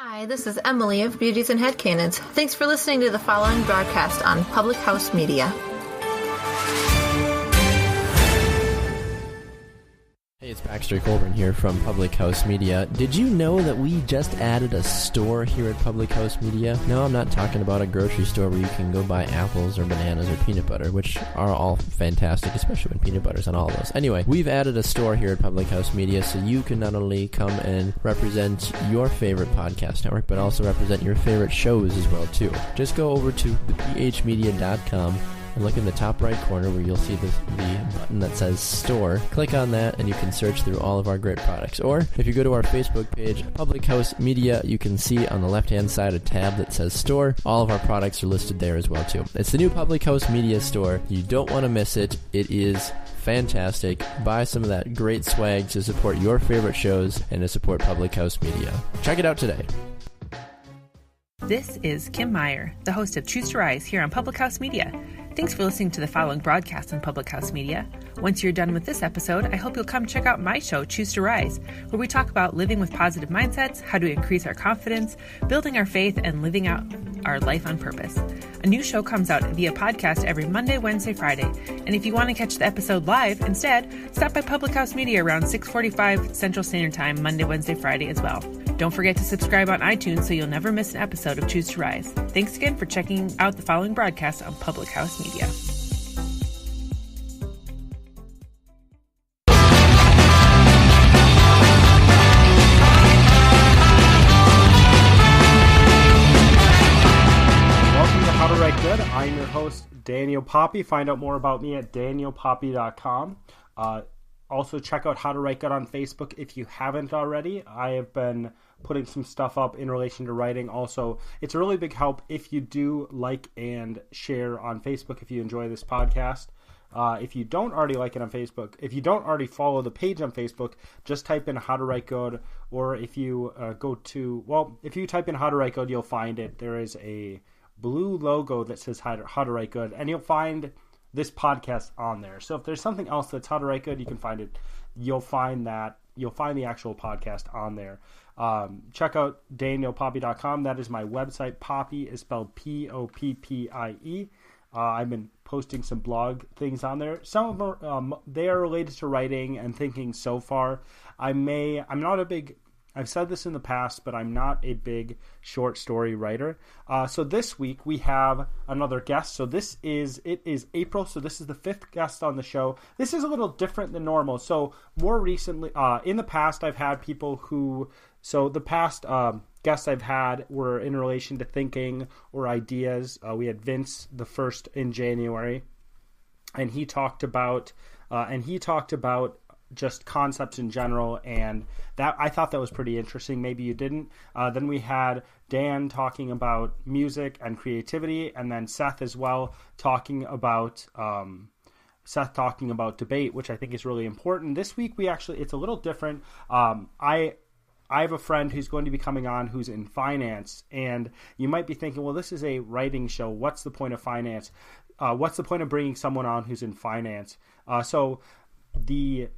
Hi, this is Emily of Beauties and Headcanons. Thanks for listening to the following broadcast on Public House Media. Hey, it's Baxter Colburn here from Public House Media. Did you know that we just added a store here at Public House Media? No, I'm not talking about a grocery store where you can go buy apples or bananas or peanut butter, which are all fantastic, especially when peanut butter's on all of those. Anyway, we've added a store here at Public House Media so you can not only come and represent your favorite podcast network, but also represent your favorite shows as well, too. Just go over to thepHmedia.com and look in the top right corner where you'll see the button that says Store. Click on that and you can search through all of our great products. Or if you go to our Facebook page, Public House Media, you can see on the left-hand side a tab that says Store. All of our products are listed there as well too. It's the new Public House Media Store. You don't want to miss it. It is fantastic. Buy some of that great swag to support your favorite shows and to support Public House Media. Check it out today. This is Kim Meyer, the host of Choose to Rise here on Public House Media. Thanks for listening to the following broadcast on Public House Media. Once you're done with this episode, I hope you'll come check out my show, Choose to Rise, where we talk about living with positive mindsets, how to increase our confidence, building our faith, and living out our life on purpose. A new show comes out via podcast every Monday, Wednesday, Friday. And if you want to catch the episode live instead, stop by Public House Media around 6:45 Central Standard Time, Monday, Wednesday, Friday as well. Don't forget to subscribe on iTunes so you'll never miss an episode of Choose to Rise. Thanks again for checking out the following broadcast on Public House Media. I'm your host, Daniel Poppie. Find out more about me at danielpoppie.com. Also, check out How to Write Good on Facebook if you haven't already. I have been putting some stuff up in relation to writing. Also, it's a really big help if you do like and share on Facebook if you enjoy this podcast. If you don't already like it on Facebook, if you don't already follow the page on Facebook, just type in How to Write Good. Or if you if you type in How to Write Good, you'll find it. There is a blue logo that says How to Write Good, and you'll find this podcast on there. So if there's something else that's How to Write Good, you can find it. You'll find the actual podcast on there. Check out danielpoppie.com. That is my website. Poppie is spelled Poppie. I've been posting some blog things on there. Some of them they are related to writing and thinking so far. I've said this in the past, but I'm not a big short story writer. So this week we have another guest. So it is April. So this is the 5th guest on the show. This is a little different than normal. So more recently, in the past, I've had people the past guests I've had were in relation to thinking or ideas. We had Vince the first in January, and he talked about just concepts in general, and that I thought that was pretty interesting. Maybe you didn't. Then we had Dan talking about music and creativity, and then Seth as well talking about debate, which I think is really important. This week it's a little different. I have a friend who's going to be coming on who's in finance, and you might be thinking, well, this is a writing show. What's the point of finance? What's the point of bringing someone on who's in finance? So the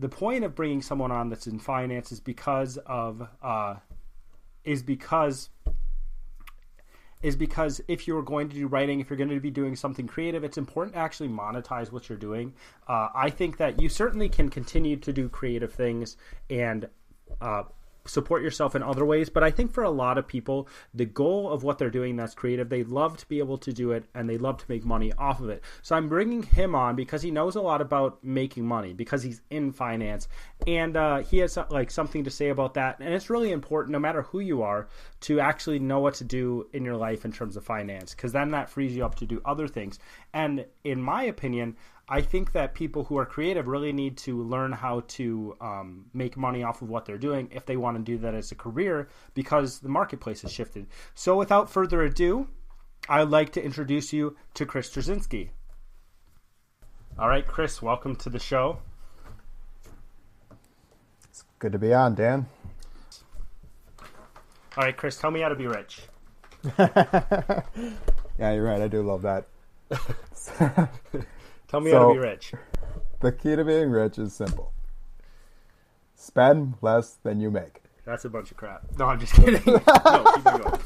point of bringing someone on that's in finance is because if you're going to do writing, if you're going to be doing something creative, it's important to actually monetize what you're doing. I think that you certainly can continue to do creative things and support yourself in other ways, but I think for a lot of people, the goal of what they're doing that's creative, they love to be able to do it and they love to make money off of it. So I'm bringing him on because he knows a lot about making money, because he's in finance, and he has something to say about that. And it's really important, no matter who you are, to actually know what to do in your life in terms of finance, because then that frees you up to do other things. And in my opinion, I think that people who are creative really need to learn how to make money off of what they're doing if they want to do that as a career, because the marketplace has shifted. So without further ado, I'd like to introduce you to Chris Trocinski. All right, Chris, welcome to the show. It's good to be on, Dan. All right, Chris, tell me how to be rich. Yeah, you're right. I do love that. Tell me how to be rich. The key to being rich is simple. Spend less than you make. That's a bunch of crap. No, I'm just kidding. No, keep on going.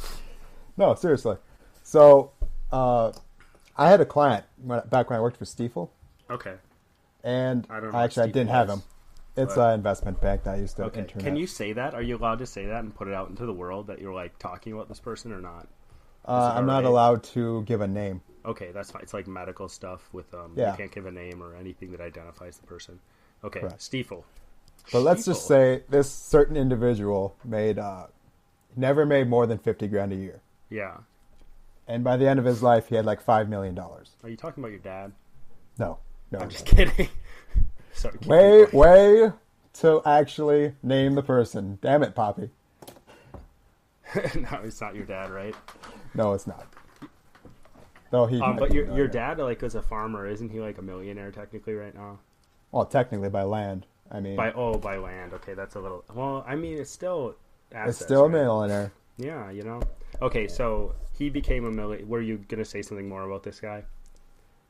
No, seriously. So, I had a client back when I worked for Stifel, Okay. and I don't know I didn't have him. It's but- an investment bank that I used to Okay. intern Can at. you say that? Are you allowed to say that and put it out into the world that you're like talking about this person or not? I'm not alright? allowed to give a name. Okay, that's fine. It's like medical stuff with Yeah. you can't give a name or anything that identifies the person. Okay, Correct. Stiefel. But let's just say this certain individual never made more than $50,000 a year. Yeah. And by the end of his life, he had like $5 million. Are you talking about your dad? No. I'm just kidding. Sorry. keep Way, going. way to actually name the person. Damn it, Poppy. No, it's not your dad, right? No, it's not. Though he. might But be a your millionaire. dad, like, was a farmer. Isn't he like a millionaire technically right now? Well, technically by land. I mean, By land. Okay, that's a little. Well, I mean, it's still assets. it's still a right? millionaire. Yeah, you know. Okay, so he became a million. Were you gonna say something more about this guy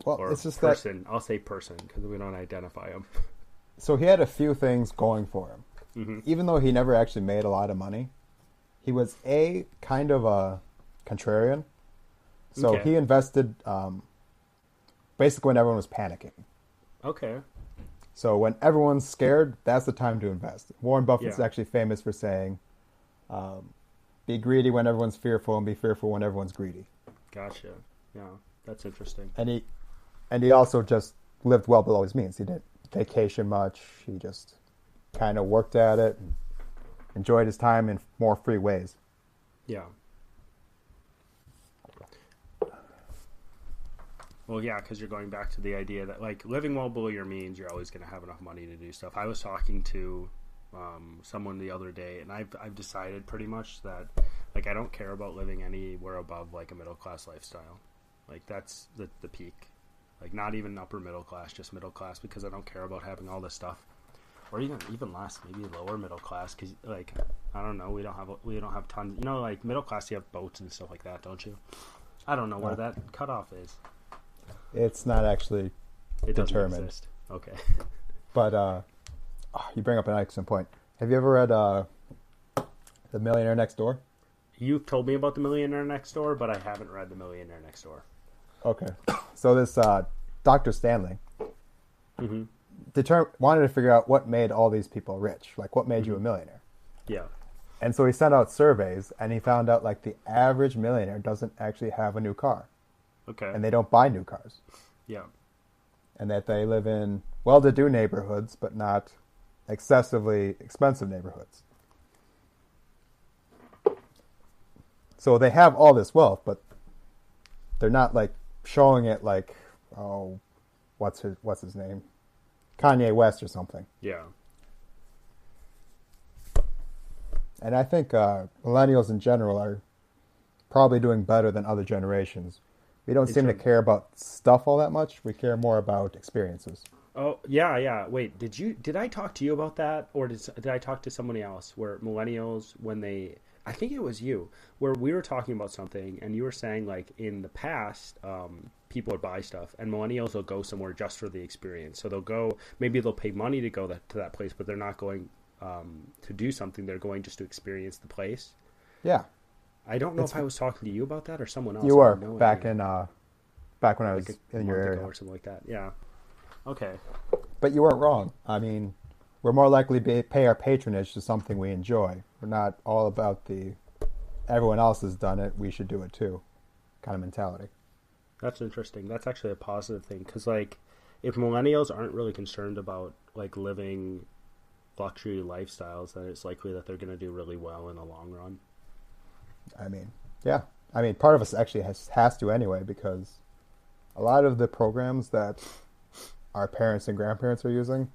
Well, or it's just person? I'll say person because we don't identify him. so he had a few things going for him. Mhm. Even though he never actually made a lot of money, he was kind of a contrarian. So Okay. he invested basically when everyone was panicking. Okay. So when everyone's scared, that's the time to invest. Warren Buffett's Yeah. actually famous for saying, be greedy when everyone's fearful and be fearful when everyone's greedy. Gotcha. Yeah, that's interesting. And he also just lived well below his means. He didn't vacation much. He just kind of worked at it and enjoyed his time in more free ways. Yeah. Well, yeah, because you're going back to the idea that, like, living well below your means, you're always going to have enough money to do stuff. I was talking to someone the other day, and I've decided pretty much that, like, I don't care about living anywhere above, like, a middle-class lifestyle. Like, that's the peak. Like, not even upper middle class, just middle class, because I don't care about having all this stuff. Or even less, maybe lower middle class, because, like, I don't know, we don't have tons. You know, like, middle class, you have boats and stuff like that, don't you? I don't know where that cutoff is. It's not actually It doesn't determined. exist. Okay. But you bring up an excellent point. Have you ever read The Millionaire Next Door? You've told me about The Millionaire Next Door, but I haven't read The Millionaire Next Door. Okay. So this Dr. Stanley wanted to figure out what made all these people rich. Like, what made you a millionaire? Yeah. And so he sent out surveys, and he found out, like, the average millionaire doesn't actually have a new car. Okay. And they don't buy new cars. Yeah. And that they live in well-to-do neighborhoods, but not excessively expensive neighborhoods. So they have all this wealth, but they're not, like, showing it like, oh, what's his name? Kanye West or something. Yeah. And I think millennials in general are probably doing better than other generations. We don't seem to care about stuff all that much. We care more about experiences. Oh, yeah. Wait, did I talk to you about that? Or did I talk to somebody else where millennials, I think it was you, where we were talking about something and you were saying, like, in the past, people would buy stuff and millennials will go somewhere just for the experience. So maybe they'll pay money to go to that place, but they're not going to do something. They're going just to experience the place. Yeah. I don't know if I was talking to you about that or someone else. You were I don't know back anymore. back when I Like was a in your month ago area. or something like that. Yeah. Okay. But you weren't wrong. I mean, we're more likely to pay our patronage to something we enjoy. We're not all about everyone else has done it, we should do it too kind of mentality. That's interesting. That's actually a positive thing because, like, if millennials aren't really concerned about, like, living luxury lifestyles, then it's likely that they're going to do really well in the long run. I mean, yeah. I mean, part of us actually has to anyway, because a lot of the programs that our parents and grandparents are using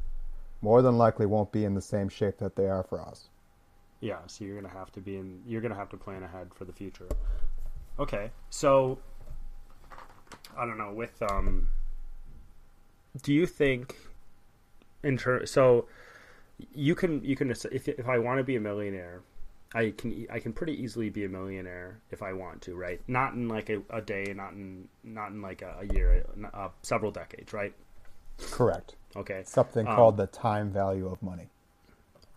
more than likely won't be in the same shape that they are for us. Yeah, so you're going to have to plan ahead for the future. Okay. So I don't know, with do you think so you can if I want to be a millionaire, I can pretty easily be a millionaire if I want to, right? Not in like a day, not in like a year, several decades, right? Correct. Okay. Something called the time value of money.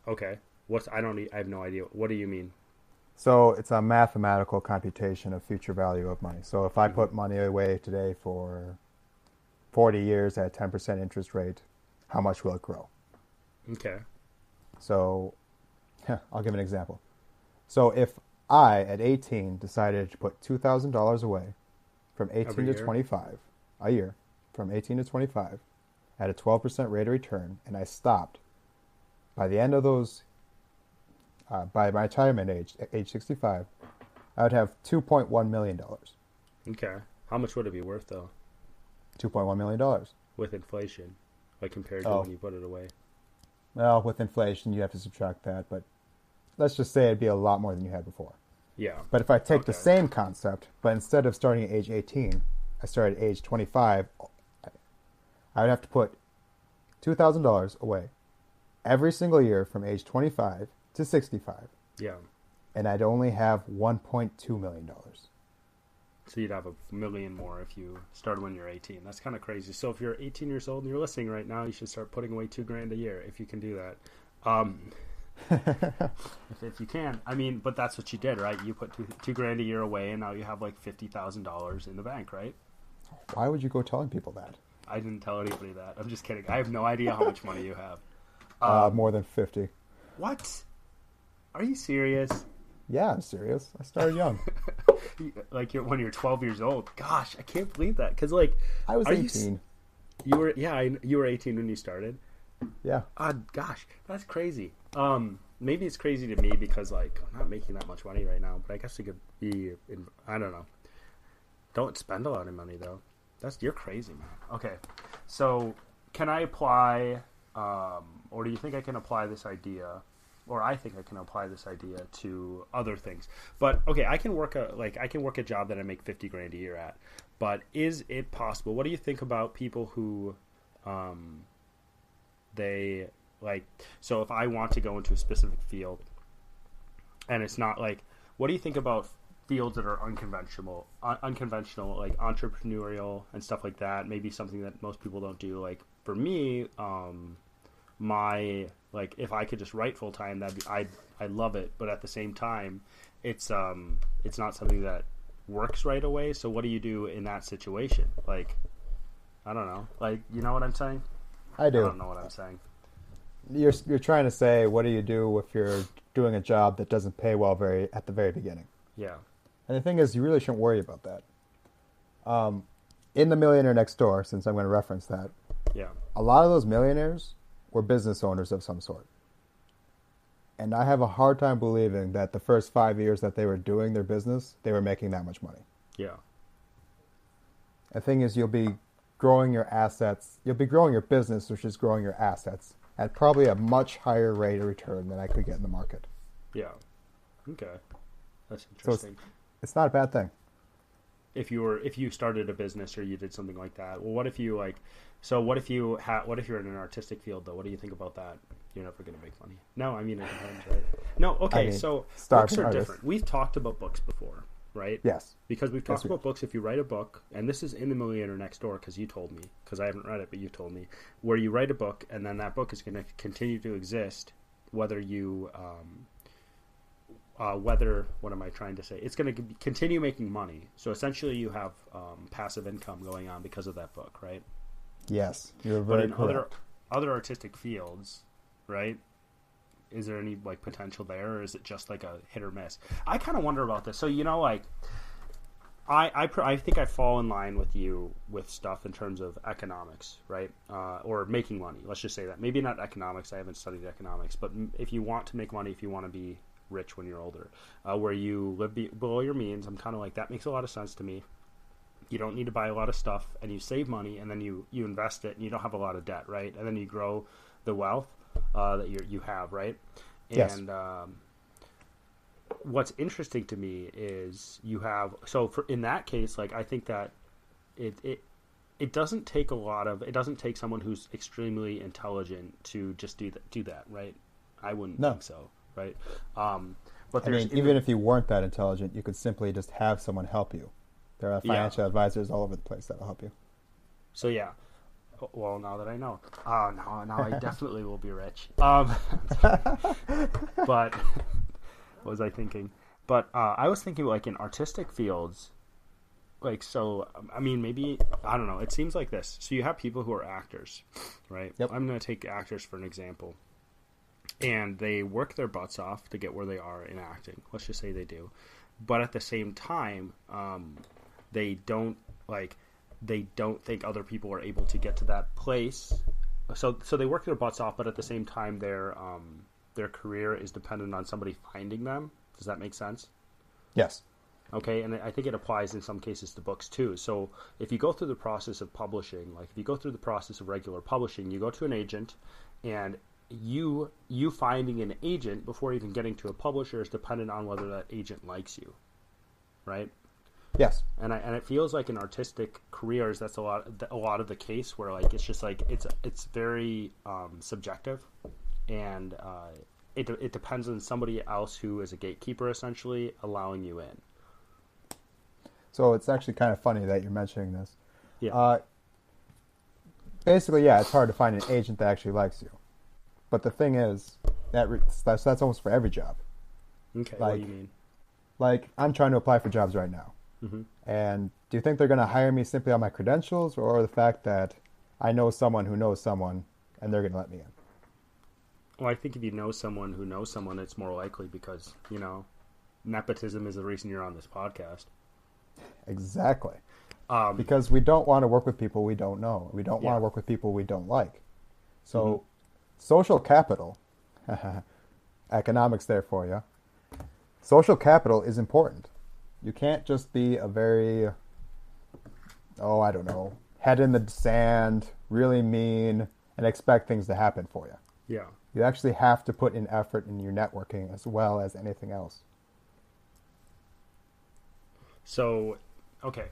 Okay. I have no idea. What do you mean? So it's a mathematical computation of future value of money. So if I put money away today for 40 years at 10% interest rate, how much will it grow? Okay. So I'll give an example. So if I, at 18, decided to put $2,000 away from 18 to 25 a year, from 18 to 25, at a 12% rate of return, and I stopped, by the end of those, by my retirement age, at age 65, I would have $2.1 million. Okay. How much would it be worth, though? $2.1 million. With inflation, like compared to when you put it away? Well, with inflation, you have to subtract that, but let's just say it'd be a lot more than you had before. Yeah. But if I take the same concept, but instead of starting at age 18, I started at age 25, I would have to put $2,000 away every single year from age 25 to 65. Yeah. And I'd only have $1.2 million. So you'd have $1 million more if you started when you're 18. That's kind of crazy. So if you're 18 years old and you're listening right now, you should start putting away $2,000 a year if you can do that. If you can, I mean, but that's what you did, right? You put $2,000 a year away, and now you have like $50,000 in the bank, right? Why would you go telling people that? I didn't tell anybody that. I'm just kidding. I have no idea how much money you have. More than 50. What? Are you serious? Yeah, I'm serious. I started young. Like when you're 12 years old. Gosh, I can't believe that. Because like, I was 18. You were, you were 18 when you started. Yeah. Gosh, that's crazy. Maybe it's crazy to me because like I'm not making that much money right now, but I guess it could be. I don't know. Don't spend a lot of money though. You're crazy, man. Okay, so can I apply, or do you think I can apply this idea, or I think I can apply this idea to other things? But okay, I can work a job that I make $50,000 a year at. But is it possible? What do you think about people who, they like? So if I want to go into a specific field, and it's not like, what do you think about fields that are unconventional, like entrepreneurial and stuff like that? Maybe something that most people don't do. Like for me, if I could just write full time, I love it. But at the same time, it's not something that works right away. So what do you do in that situation? Like, I don't know. Like, you know what I'm saying? I do. I don't know what I'm saying. You're trying to say, what do you do if you're doing a job that doesn't pay well at the very beginning? Yeah. And the thing is, you really shouldn't worry about that. In The Millionaire Next Door, since I'm going to reference that, yeah, a lot of those millionaires were business owners of some sort. And I have a hard time believing that the first 5 years that they were doing their business, they were making that much money. Yeah. The thing is, you'll be growing your assets. You'll be growing your business, which is growing your assets, at probably a much higher rate of return than I could get in the market. Yeah. Okay. That's interesting. So it's not a bad thing. If you started a business or you did something like that, well, what if you what if you're in an artistic field though? What do you think about that? You're never going to make money. No, I mean it depends, right? No, okay. I mean, so books are different. We've talked about books before, right? Yes. Because we've talked about books. If you write a book, and this is in The Millionaire Next Door, because you told me, because I haven't read it, but you told me, where you write a book, and then that book is going to continue to exist, whether you, what am I trying to say? It's going to continue making money. So essentially, you have passive income going on because of that book, right? Yes, you're very correct. But in other artistic fields, right? Is there any like potential there, or is it just like a hit or miss? I kind of wonder about this. So like, I think I fall in line with you with stuff in terms of economics, right? Or making money. Let's just say that. Maybe not economics. I haven't studied economics, but if you want to make money, if you want to be rich when you're older, where you live below your means, I'm kind of like, that makes a lot of sense to me. You don't need to buy a lot of stuff, and you save money, and then you invest it, and you don't have a lot of debt, right? And then you grow the wealth that you have, right? Yes. And what's interesting to me is you have, in that case, like, I think that it doesn't take it doesn't take someone who's extremely intelligent to just do that, right? I wouldn't think so, right? But even if you weren't that intelligent, you could simply just have someone help you. There are financial advisors all over the place that'll help you. So yeah, Well, now that I know. Now I definitely will be rich. But what was I thinking? But I was thinking like in artistic fields, like, so, I mean, maybe, I don't know. It seems like this. So you have people who are actors, right? Yep. I'm going to take actors for an example. And they work their butts off to get where they are in acting. Let's just say they do. But at the same time, they don't think other people are able to get to that place. So they work their butts off, but at the same time, their career is dependent on somebody finding them. Does that make sense? Yes. Okay, and I think it applies in some cases to books too. So if you go through the process of publishing, like if you go through the process of regular publishing, you go to an agent, and you finding an agent before even getting to a publisher is dependent on whether that agent likes you, right? Yes. And it feels like in artistic careers that's a lot of the case where like it's just like it's very subjective, and it depends on somebody else who is a gatekeeper essentially allowing you in. So it's actually kind of funny that you're mentioning this. Yeah. Basically, yeah, it's hard to find an agent that actually likes you. But the thing is, that's almost for every job. Okay, what do you mean? Like, I'm trying to apply for jobs right now. Mm-hmm. And do you think they're going to hire me simply on my credentials, or the fact that I know someone who knows someone and they're going to let me in? Well, I think if you know someone who knows someone, it's more likely because, nepotism is the reason you're on this podcast. Exactly. Because we don't want to work with people we don't know. We don't want to work with people we don't like. So, social capital, economics there for you. Social capital is important. You can't just be a very, head in the sand, really mean, and expect things to happen for you. Yeah. You actually have to put in effort in your networking as well as anything else. So, okay.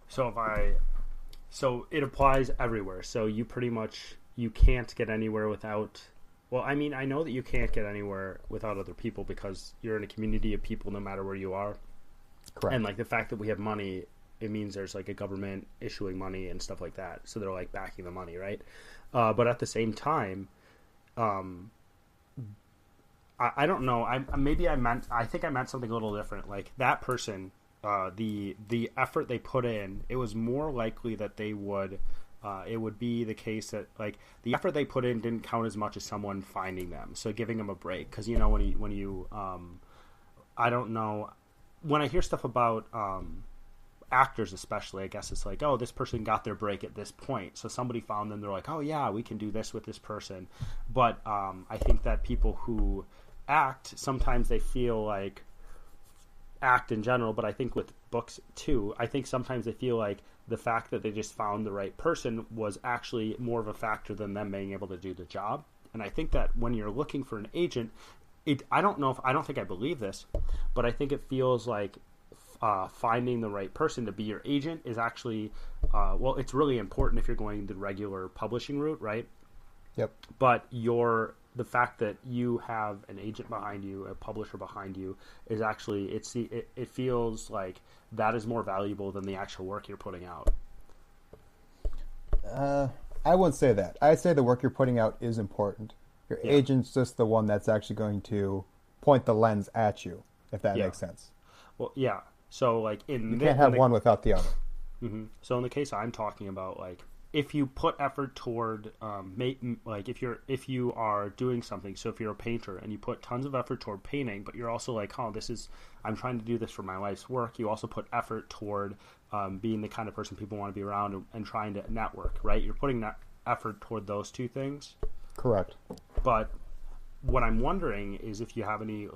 So it applies everywhere. So you can't get anywhere without, well, I mean, I know that you can't get anywhere without other people because you're in a community of people no matter where you are. Correct. And like the fact that we have money, it means there's like a government issuing money and stuff like that. So they're like backing the money, right? But at the same time, I don't know. I think I meant something a little different. Like that person, the effort they put in, it was more likely that they would. It would be the case that like the effort they put in didn't count as much as someone finding them. So giving them a break, because when you I don't know, when I hear stuff about actors especially, I guess it's like, oh, this person got their break at this point, so somebody found them, they're like, oh yeah, we can do this with this person. But I think that people who act, sometimes they feel like, act in general, but I think with books too, I think sometimes they feel like the fact that they just found the right person was actually more of a factor than them being able to do the job. And I think that when you're looking for an agent, I don't think I believe this, but I think it feels like finding the right person to be your agent is actually, it's really important if you're going the regular publishing route, right? Yep. But the fact that you have an agent behind you, a publisher behind you, is actually, it feels like that is more valuable than the actual work you're putting out. I wouldn't say that. I'd say the work you're putting out is important. Your agent's just the one that's actually going to point the lens at you, if that makes sense. Well, yeah. So, like, you can't have one without the other. Mm-hmm. So, in the case I'm talking about, like, if you put effort toward, like, if you are doing something, so if you're a painter and you put tons of effort toward painting, but you're also like, I'm trying to do this for my life's work. You also put effort toward being the kind of person people want to be around and trying to network, right? You're putting that effort toward those two things. Correct. But what I'm wondering is if you have any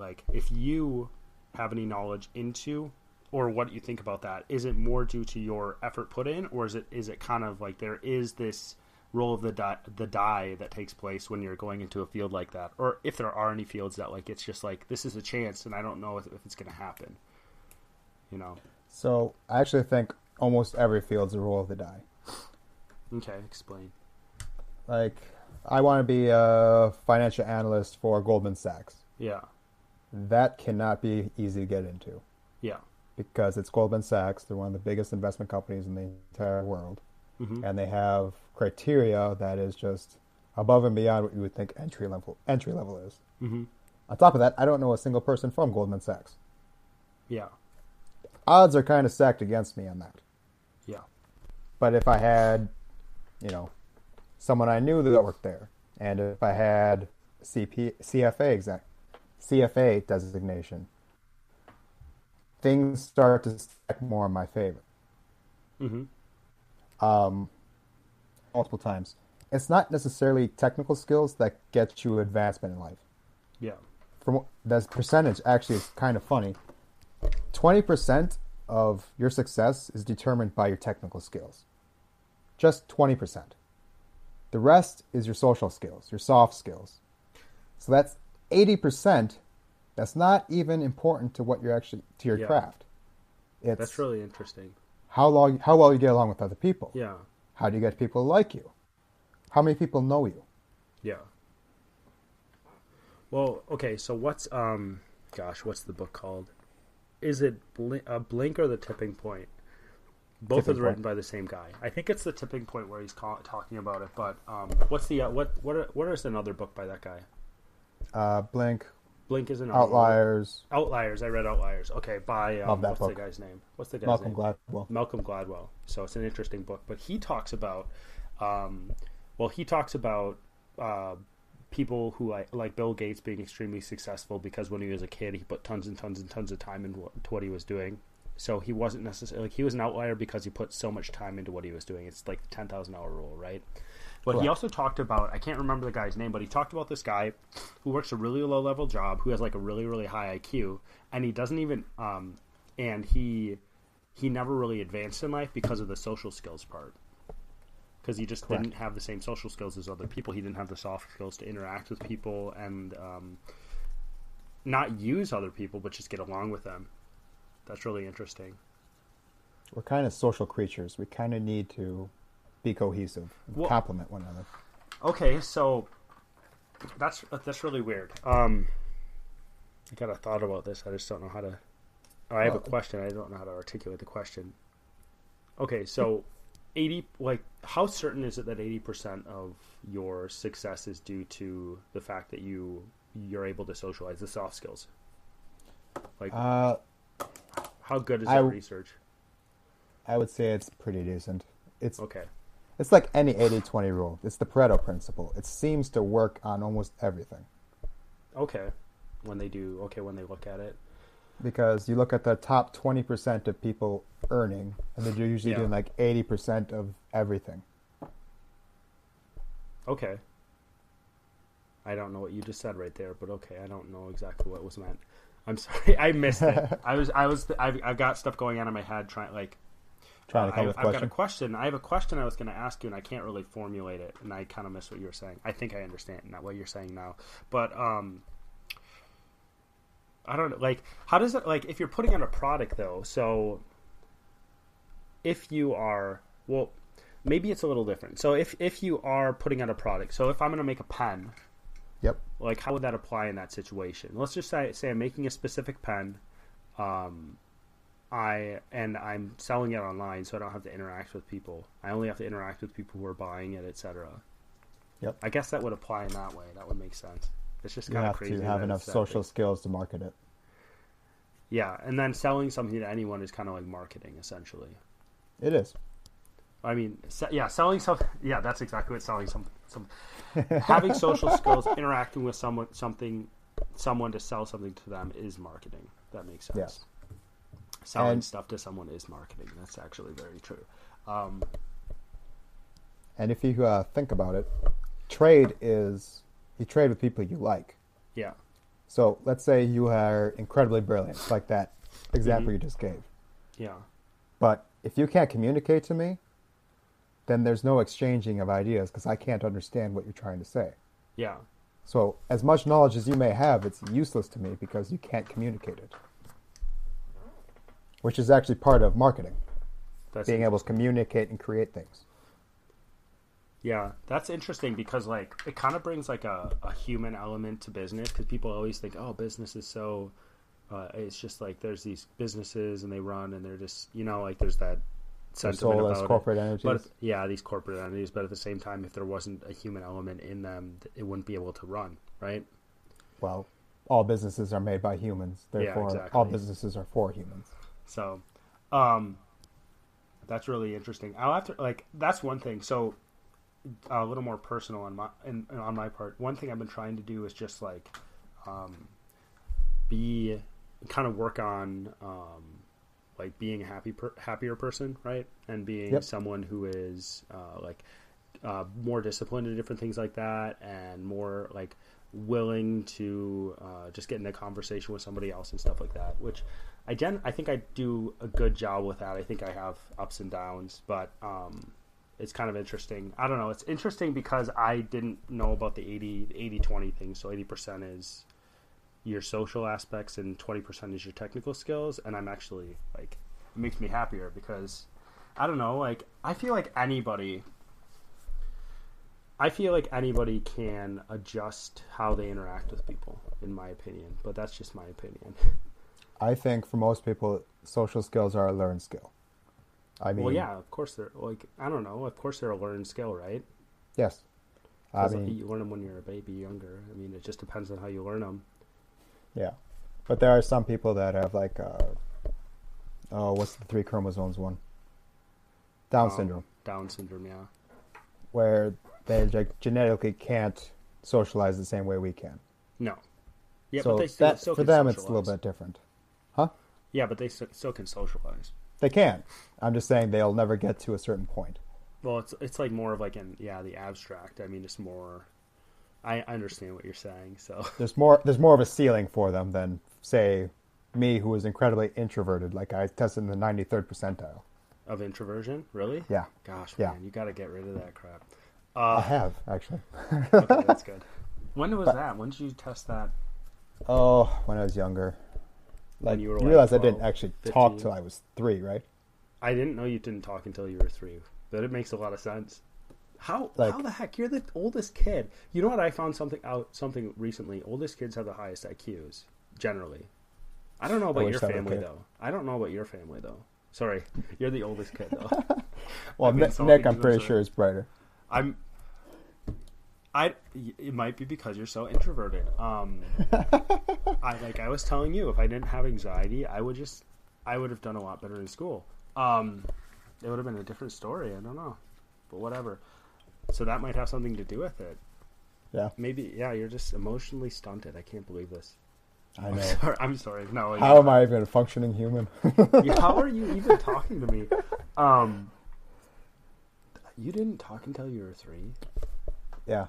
knowledge into, or what you think about that. Is it more due to your effort put in, or is it kind of like there is this roll of the die that takes place when you're going into a field like that, or if there are any fields that like it's just like this is a chance and I don't know if it's going to happen. So I actually think almost every field's a roll of the die. Okay, explain. Like, I want to be a financial analyst for Goldman Sachs. Yeah. That cannot be easy to get into. Yeah. Because it's Goldman Sachs. They're one of the biggest investment companies in the entire world. and they have criteria that is just above and beyond what you would think entry level is. Mm-hmm. On top of that, I don't know a single person from Goldman Sachs. Yeah. Odds are kind of stacked against me on that. Yeah. But if I had, someone I knew that worked there, and if I had CFA designation, things start to stack more in my favor. Mm-hmm. Multiple times. It's not necessarily technical skills that get you advancement in life. Yeah. From this percentage, actually, it's kind of funny. 20% of your success is determined by your technical skills. Just 20%. The rest is your social skills, your soft skills. So that's 80%. That's not even important to what you're actually to your craft. That's really interesting. How well you get along with other people. Yeah. How do you get people to like you? How many people know you? Yeah. Well, okay, so what's the book called? Is it Blink or The Tipping Point? Both are written by the same guy. I think it's The Tipping Point where he's talking about it. But what's the what is another book by that guy? Blink. Blink is another Outliers. one. Outliers. I read Outliers. Okay, by Love that what's book. the guy's name? What's the guy's Malcolm name? Gladwell. Malcolm Gladwell. So it's an interesting book. But he talks about, people who like Bill Gates being extremely successful because when he was a kid he put tons and tons and tons of time into what he was doing. So he wasn't necessarily he was an outlier because he put so much time into what he was doing. It's like the 10,000 hour rule, right? But Correct. He also talked about, I can't remember the guy's name, but he talked about this guy who works a really low level job who has like a really really high IQ, and he doesn't even and he never really advanced in life because of the social skills part. Because he just didn't have the same social skills as other people. He didn't have the soft skills to interact with people and not use other people, but just get along with them. That's really interesting. We're kind of social creatures. We kind of need to be cohesive, and complement one another. Okay, so that's really weird. I got a thought about this. I just don't know how to. I have a question. I don't know how to articulate the question. Okay, so 80, like, how certain is it that 80% of your success is due to the fact that you're able to socialize, the soft skills? Like, how good is that research? I would say it's pretty decent. It's okay. It's like any 80-20 rule. It's the Pareto Principle. It seems to work on almost everything. Okay. When they look at it. Because you look at the top 20% of people earning, and they're usually doing like 80% of everything. Okay. I don't know what you just said right there, but okay, I don't know exactly what was meant. I'm sorry, I missed it. I've got stuff going on in my head trying to come up with a question. I've got a question. I have a question I was going to ask you, and I can't really formulate it, and I kind of missed what you were saying. I think I understand what you're saying now, but I don't know, like, how does it, like, if you're putting out a product, though, so if you are, well, maybe it's a little different. So if you are putting out a product, so if I'm going to make a pen, yep, like, how would that apply in that situation? Let's just say I'm making a specific pen, I'm selling it online, so I don't have to interact with people. I only have to interact with people who are buying it, etc. Yep. I guess that would apply in that way. That would make sense. It's just kind of crazy. You have to have enough social skills to market it. Yeah, and then selling something to anyone is kind of like marketing, essentially. It is. I mean, selling something. Yeah, that's exactly what selling some having social skills, interacting with someone to sell something to them is marketing. That makes sense. Yes. Selling stuff to someone is marketing. That's actually very true. And if you think about it, trade is you trade with people you like. Yeah. So let's say you are incredibly brilliant, like that example you just gave. Yeah. But if you can't communicate to me, then there's no exchanging of ideas because I can't understand what you're trying to say. Yeah. So as much knowledge as you may have, it's useless to me because you can't communicate it. Which is actually part of marketing. Being able to communicate and create things. Yeah, that's interesting because, like, it kind of brings, like, a human element to business because people always think, oh, business is so, it's just, like, there's these businesses and they run and they're just, like, there's that sentiment soulless about corporate it. entities. But yeah, these corporate entities. But at the same time, if there wasn't a human element in them, it wouldn't be able to run, right? Well, all businesses are made by humans. Therefore, exactly. all businesses are for humans. So, that's really interesting. I'll have to that's one thing. So, a little more personal on my part. One thing I've been trying to do is just work on being a happier person, right? And being someone who is more disciplined in different things like that, and more willing to just get in a conversation with somebody else and stuff like that. Which I think I do a good job with that. I think I have ups and downs, but it's kind of interesting. I don't know. It's interesting because I didn't know about the 80-20 thing. So 80% is your social aspects and 20% is your technical skills. And I'm actually it makes me happier because I don't know, I feel like anybody can adjust how they interact with people, in my opinion, but that's just my opinion. I think for most people, social skills are a learned skill. I mean, well, yeah, of course they're I don't know, of course they're a learned skill, right? Yes. I mean, you learn them when you're a baby, younger. I mean, it just depends on how you learn them. Yeah, but there are some people that have what's the 3 chromosomes one? Down syndrome. Down syndrome, yeah. Where they genetically can't socialize the same way we can. No. Yeah, so but they still for can them socialize. it's a little bit different. Huh? Yeah, but they still can socialize. They can. I'm just saying they'll never get to a certain point. Well, it's more of the abstract. I mean, it's more. I understand what you're saying. So there's more of a ceiling for them than, say, me, who is incredibly introverted. I tested in the 93rd percentile of introversion. Really? Yeah. Gosh, man, you got to get rid of that crap. I have actually. Okay, that's good. When was that? When did you test that? Oh, when I was younger. You realize 12, I didn't actually 15. talk till I was 3, right? I didn't know you didn't talk until you were 3. But it makes a lot of sense. How the heck? You're the oldest kid. You know what? I found something recently. Oldest kids have the highest IQs, generally. I don't know about your family, though. Sorry, you're the oldest kid, though. Well, Nick, I'm pretty sure is brighter. It might be because you're so introverted. I was telling you, if I didn't have anxiety, I would have done a lot better in school. It would have been a different story. I don't know, but whatever. So that might have something to do with it. Yeah. Maybe. Yeah. You're just emotionally stunted. I can't believe this. I know. I'm sorry. No. How am I even a functioning human? How are you even talking to me? You didn't talk until you were 3. Yeah.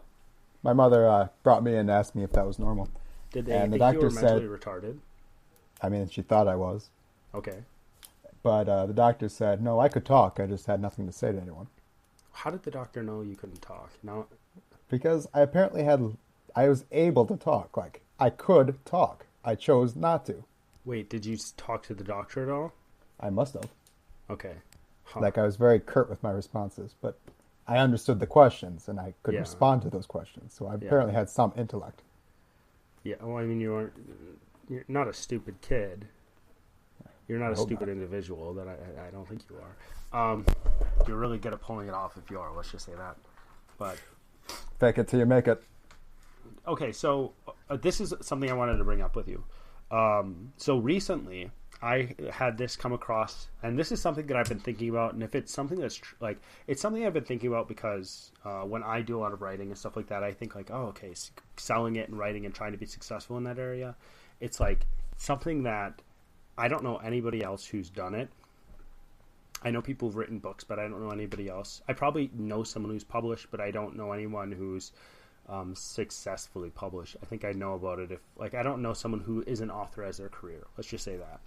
My mother brought me in and asked me if that was normal. Did they and think the doctor you were mentally said, retarded? I mean, she thought I was. Okay. But the doctor said, no, I could talk. I just had nothing to say to anyone. How did the doctor know you couldn't talk? No. Because I was able to talk. I could talk. I chose not to. Wait, did you talk to the doctor at all? I must have. Okay. Huh. I was very curt with my responses, but I understood the questions and I could respond to those questions. So I apparently had some intellect. Yeah. Well, I mean, you're not a stupid kid. You're not a stupid individual. That I don't think you are. You're really good at pulling it off if you are. Let's just say that. But fake it till you make it. Okay, so this is something I wanted to bring up with you. So recently, I had this come across, and this is something that I've been thinking about. And if it's something that's it's something I've been thinking about because when I do a lot of writing and stuff like that, I think selling it and writing and trying to be successful in that area, it's something that I don't know anybody else who's done it. I know people who've written books, but I don't know anybody else. I probably know someone who's published, but I don't know anyone who's successfully published. I think I know about it I don't know someone who is an author as their career. Let's just say that.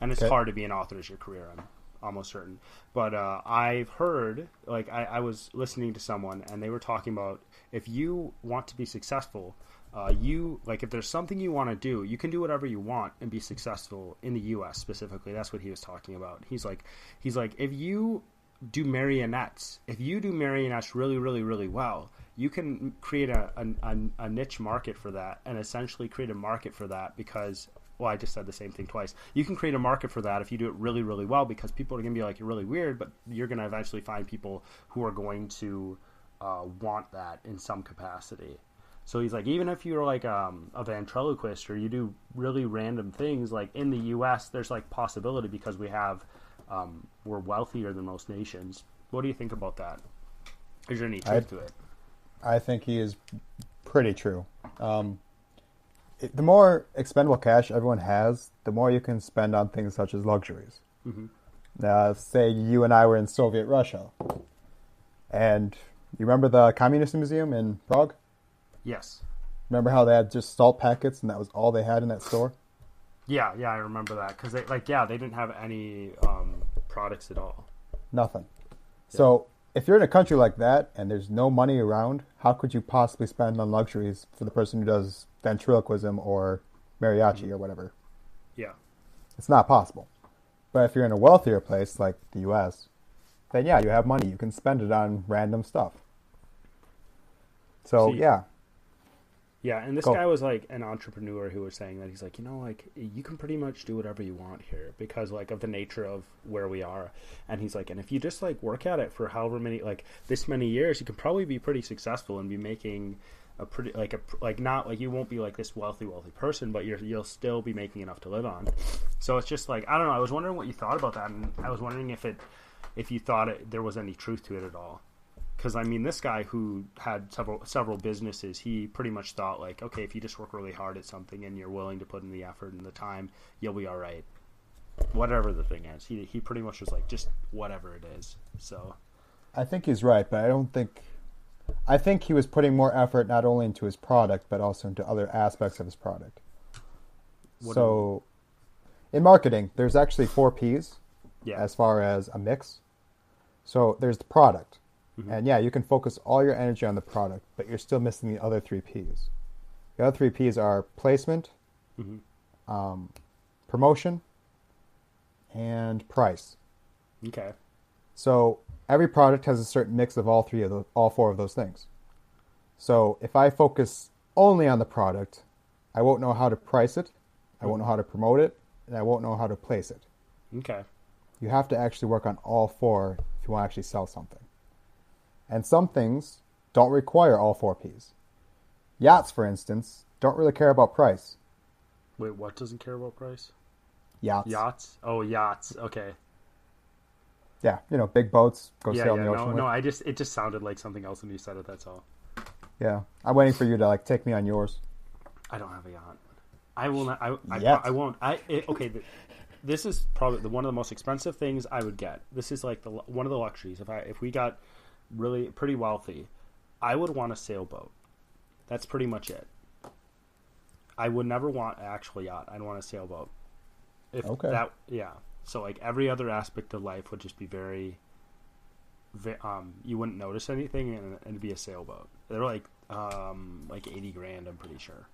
And it's hard to be an author as your career, I'm almost certain. But I've heard, I was listening to someone and they were talking about if you want to be successful, if there's something you want to do, you can do whatever you want and be successful in the US specifically. That's what he was talking about. He's like, if you do marionettes really, really, really well, you can create a niche market for that and essentially create a market for that because well, I just said the same thing twice. You can create a market for that if you do it really, really well, because people are going to be like, you're really weird, but you're going to eventually find people who are going to want that in some capacity. So he's like, even if you're like a ventriloquist or you do really random things, like in the U.S., there's like possibility because we're wealthier than most nations. What do you think about that? Is there any truth to it? I think he is pretty true. The more expendable cash everyone has, the more you can spend on things such as luxuries. Mm-hmm. Now, say you and I were in Soviet Russia, and you remember the Communist Museum in Prague? Yes. Remember how they had just salt packets and that was all they had in that store? Yeah, I remember that because they didn't have any products at all. Nothing. Yeah. So if you're in a country like that and there's no money around, how could you possibly spend on luxuries for the person who does ventriloquism or mariachi or whatever? Yeah. It's not possible. But if you're in a wealthier place like the U.S., then yeah, you have money. You can spend it on random stuff. So, yeah. Yeah, and this guy was like an entrepreneur who was saying that he's like, like you can pretty much do whatever you want here because like of the nature of where we are. And he's like, and if you just like work at it for however many, like this many years, you can probably be pretty successful and be making a pretty not like you won't be like this wealthy person, but you'll still be making enough to live on. So it's just like, I don't know. I was wondering what you thought about that, and I was wondering if you thought there was any truth to it at all. Because, I mean, this guy who had several businesses, he pretty much thought, like, okay, if you just work really hard at something and you're willing to put in the effort and the time, you'll be all right. Whatever the thing is. He pretty much was like, just whatever it is. So I think he's right, but I think he was putting more effort not only into his product, but also into other aspects of his product. So in marketing, there's actually 4 Ps as far as a mix. So there's the product. Mm-hmm. And yeah, you can focus all your energy on the product, but you're still missing the other 3 Ps. The other 3 Ps are placement, promotion, and price. Okay. So every product has a certain mix of all 4 of those things. So if I focus only on the product, I won't know how to price it, I won't know how to promote it, and I won't know how to place it. Okay. You have to actually work on all 4 if you want to actually sell something. And some things don't require all 4 Ps. Yachts, for instance, don't really care about price. Wait, what doesn't care about price? Yachts. Yachts? Oh, yachts. Okay. Yeah, big boats, sail in the ocean with. No, it just sounded like something else when you said it, that's all. Yeah, I'm waiting for you to, like, take me on yours. I don't have a yacht. I will not. Yet. I won't. Okay, this is probably one of the most expensive things I would get. This is like one of the luxuries. If we got really pretty wealthy, I would want a sailboat. That's pretty much it. I would never want an actual yacht. I'd want a sailboat. So like every other aspect of life would just be very you wouldn't notice anything, and it'd be a sailboat. They're like $80,000, I'm pretty sure.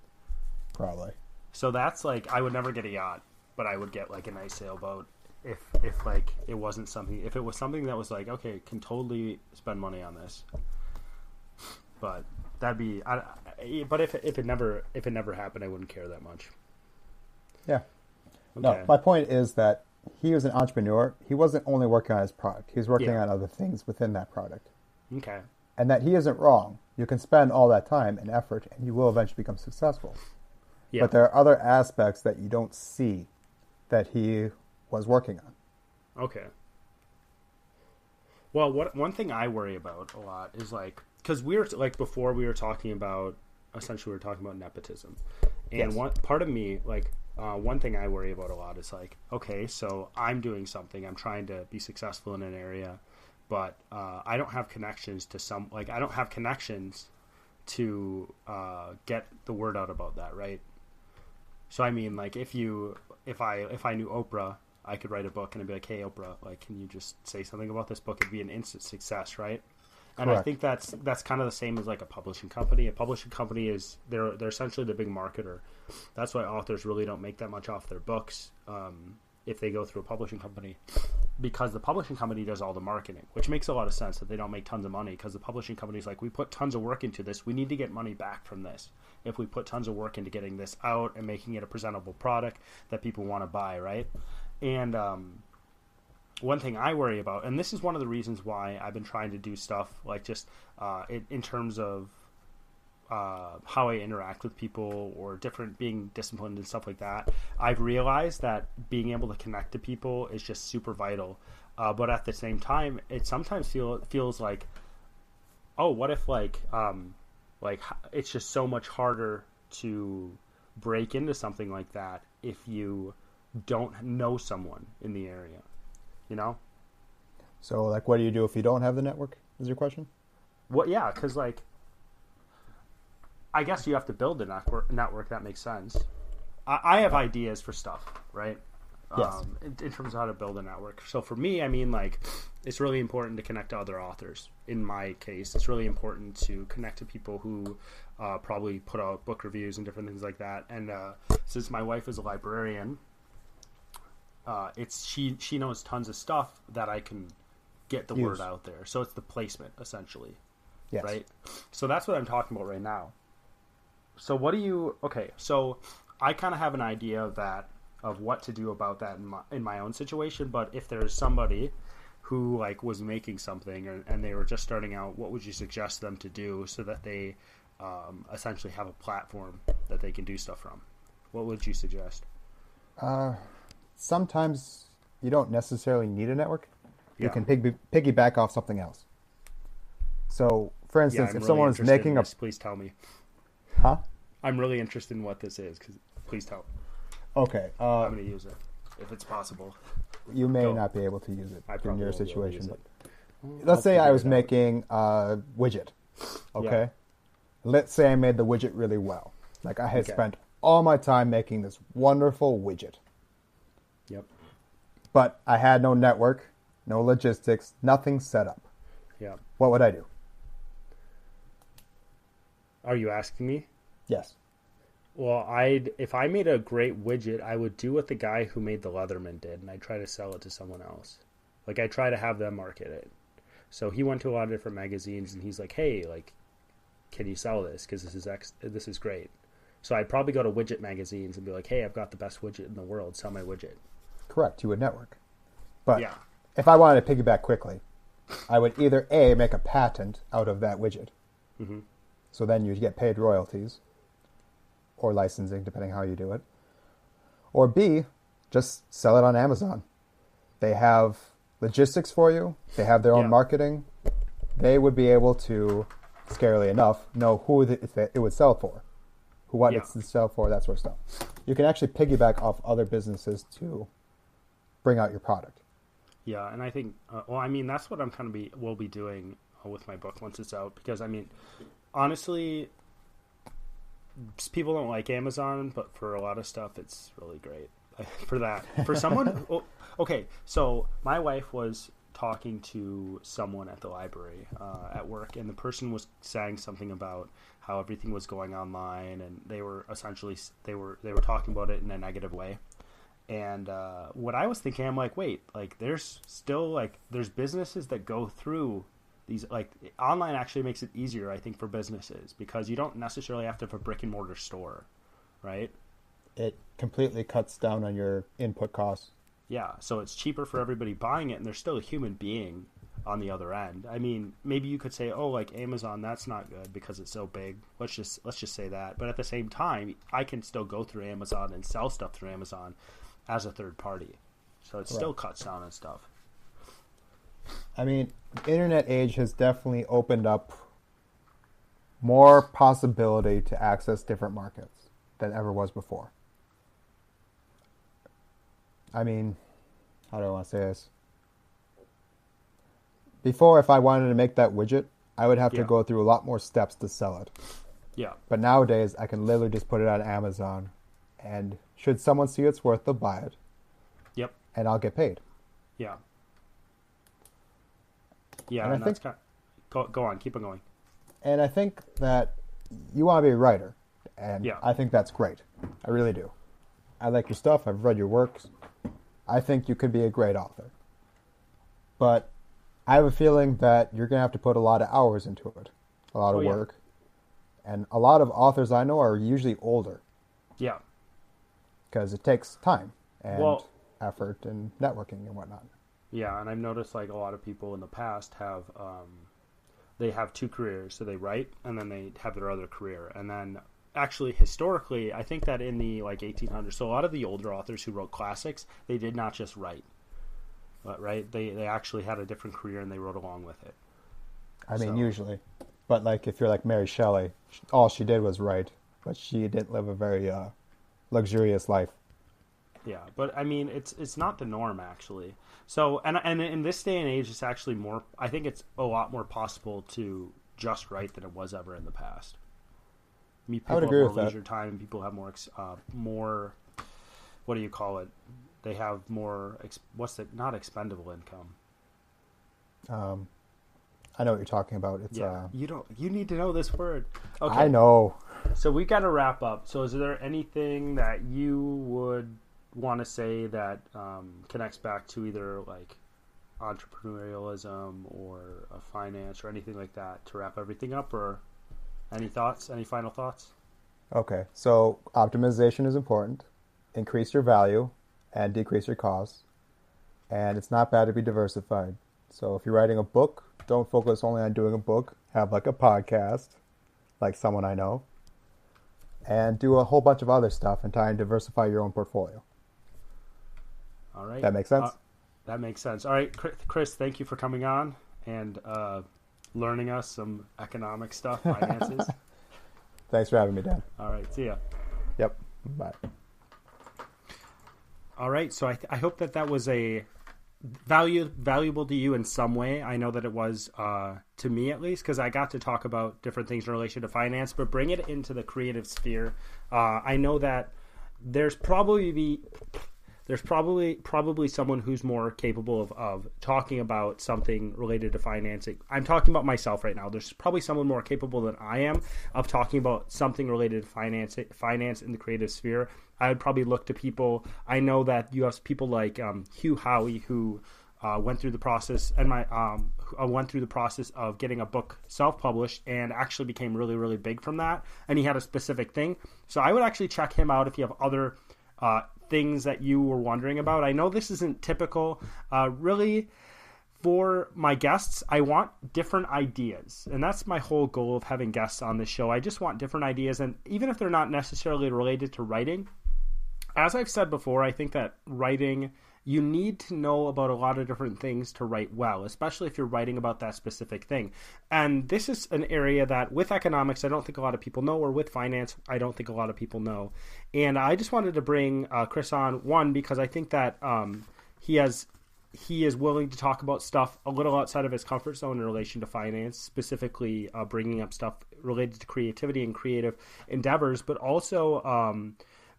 Probably. So that's like, I would never get a yacht, but I would get like a nice sailboat if like it wasn't something, if it was something that was like, okay, can totally spend money on this. But that'd be, but if it never happened, I wouldn't care that much. Yeah. Okay. No, my point is that he was an entrepreneur. He wasn't only working on his product. He was working on other things within that product. Okay. And that he isn't wrong. You can spend all that time and effort, and you will eventually become successful. Yeah. But there are other aspects that you don't see that he was working on. Okay. Well, one thing I worry about a lot is like, because we were like before we were talking about, essentially we were talking about nepotism, and one part of me like one thing I worry about a lot is like, okay, so I'm doing something, I'm trying to be successful in an area, but I don't have connections to I don't have connections to get the word out about that, right? So I mean, like if I knew Oprah, I could write a book and I'd be like, hey Oprah, like can you just say something about this book? It'd be an instant success, right? And correct. I think that's kind of the same as like a publishing company. A publishing company is they're essentially the big marketer. That's why authors really don't make that much off their books if they go through a publishing company. because the publishing company does all the marketing, which makes a lot of sense that they don't make tons of money, because the publishing company's like, we put tons of work into this. We need to get money back from this. If we put tons of work into getting this out and making it a presentable product that people want to buy, right? And one thing I worry about, and this is one of the reasons why I've been trying to do stuff like just in terms of how I interact with people, or being disciplined and stuff like that. I've realized that being able to connect to people is just super vital. But at the same time, it sometimes feels like, oh, what if like it's just so much harder to break into something like that if you don't know someone in the area, you know? So, like, what do you do if you don't have the network, is your question? Well, yeah, because, like, I guess you have to build a network that makes sense. I have ideas for stuff, right? Yes. In terms of how to build a network. So for me, I mean, like, it's really important to connect to other authors. In my case, it's really important to connect to people who probably put out book reviews and different things like that. And since my wife is a librarian, she knows tons of stuff that I can get the word out there. So it's the placement, essentially. Yes. Right? So that's what I'm talking about right now. So so I kind of have an idea of what to do about that in my own situation. But if there's somebody who like was making something and they were just starting out, what would you suggest them to do so that they essentially have a platform that they can do stuff from? What would you suggest? Sometimes you don't necessarily need a network. Yeah. You can piggyback off something else. So, for instance, if someone is making a... Please tell me. Huh? I'm really interested in what this is. Please tell me. Okay. I'm going to use it, if it's possible. You may not be able to use it in your situation. But Let's let's say I was making a widget. Okay? Yeah. Let's say I made the widget really well. Like, I had spent all my time making this wonderful widget. Yep. But I had no network, no logistics, nothing set up. Yeah. What would I do? Are you asking me? Yes. Well, if I made a great widget, I would do what the guy who made the Leatherman did, and I'd try to sell it to someone else. Like, I try to have them market it. So he went to a lot of different magazines, and he's like, hey, like, can you sell this? Because this is great. So I'd probably go to widget magazines and be like, hey, I've got the best widget in the world. Sell my widget. Correct. You would network. But yeah. If I wanted to piggyback quickly, I would either A, make a patent out of that widget. Mm-hmm. So then you get paid royalties or licensing, depending how you do it. Or B, just sell it on Amazon. They have logistics for you. They have their own marketing. They would be able to, scarily enough, know who it would sell for, what it's to sell for, that sort of stuff. You can actually piggyback off other businesses to bring out your product. Yeah, and I think, I mean, that's what I'm will be doing with my book once it's out. Because, I mean, honestly, people don't like Amazon, but for a lot of stuff, it's really great. For that, for someone, okay, so my wife was talking to someone at the library at work, and the person was saying something about how everything was going online, and they were essentially they were talking about it in a negative way. And what I was thinking, I'm like, wait, like there's businesses that go through these, like online actually makes it easier, I think, for businesses, because you don't necessarily have to have a brick and mortar store, right? It completely cuts down on your input costs. Yeah, so it's cheaper for everybody buying it, and there's still a human being on the other end. I mean, maybe you could say, oh, like Amazon, that's not good because it's so big. Let's just say that. But at the same time, I can still go through Amazon and sell stuff through Amazon as a third party. So it still cuts down on stuff. I mean, the internet age has definitely opened up more possibility to access different markets than ever was before. I mean, how do I want to say this? Before, if I wanted to make that widget, I would have to go through a lot more steps to sell it. Yeah. But nowadays, I can literally just put it on Amazon, and should someone see it's worth, they'll buy it. Yep. And I'll get paid. Yeah. Yeah, and that's kind of, go on, keep on going. And I think that you want to be a writer, and Yeah. I think that's great. I really do. I like your stuff. I've read your works. I think you could be a great author. but I have a feeling that you're going to have to put a lot of hours into it, a lot of work. And a lot of authors I know are usually older. Yeah. Because it takes time and effort and networking and whatnot. Yeah, and I've noticed like a lot of people in the past have, they have two careers. So they write and then they have their other career. And then actually historically, I think that in the like 1800s, so a lot of the older authors who wrote classics, they did not just write. Right? They actually had a different career and they wrote along with it. I mean, usually. But like if you're like Mary Shelley, all she did was write, but she didn't live a very luxurious life. Yeah, but I mean, it's not the norm actually. So and in this day and age, it's actually more. I think it's a lot more possible to just write than it was ever in the past. I mean, people I would agree have with more that. leisure time, and people have more. What do you call it? They have more. Not expendable income. I know what you're talking about. It's You need to know this word. Okay. I know. So we got to wrap up. So is there anything that you would want to say that connects back to either like entrepreneurialism or finance or anything like that to wrap everything up, or any thoughts? Any final thoughts? Okay, so optimization is important. Increase your value and decrease your costs. And it's not bad to be diversified. So if you're writing a book, don't focus only on doing a book. Have like a podcast, like someone I know. And do a whole bunch of other stuff and try and diversify your own portfolio. All right. That makes sense? That makes sense. All right, Chris, thank you for coming on and learning us some economic stuff, finances. Thanks for having me, Dan. All right, see ya. Yep, bye. All right, so I hope that was a valuable to you in some way. I know that it was to me at least, because I got to talk about different things in relation to finance, but bring it into the creative sphere. I know that there's probably someone who's more capable of talking about something related to financing. I'm talking about myself right now. There's probably someone more capable than I am of talking about something related to finance in the creative sphere. I would probably look to people. I know that you have people like Hugh Howey who went through the process of getting a book self-published and actually became really, really big from that. And he had a specific thing. So I would actually check him out if you have other things that you were wondering about. I know this isn't typical. Really, for my guests, I want different ideas. And that's my whole goal of having guests on this show. I just want different ideas. And even if they're not necessarily related to writing, as I've said before, I think that writing, you need to know about a lot of different things to write well, especially if you're writing about that specific thing. And this is an area that with economics, I don't think a lot of people know, or with finance, I don't think a lot of people know. And I just wanted to bring Chris on, one, because I think that he is willing to talk about stuff a little outside of his comfort zone in relation to finance, specifically bringing up stuff related to creativity and creative endeavors, but also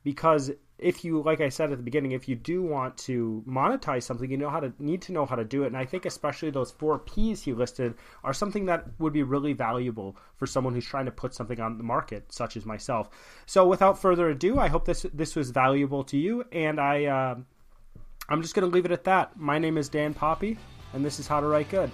because if you, like I said at the beginning, if you do want to monetize something, you need to know how to do it. And I think especially those 4 P's he listed are something that would be really valuable for someone who's trying to put something on the market, such as myself. So without further ado, I hope this was valuable to you. And I'm just going to leave it at that. My name is Dan Poppie, and this is How to Write Good.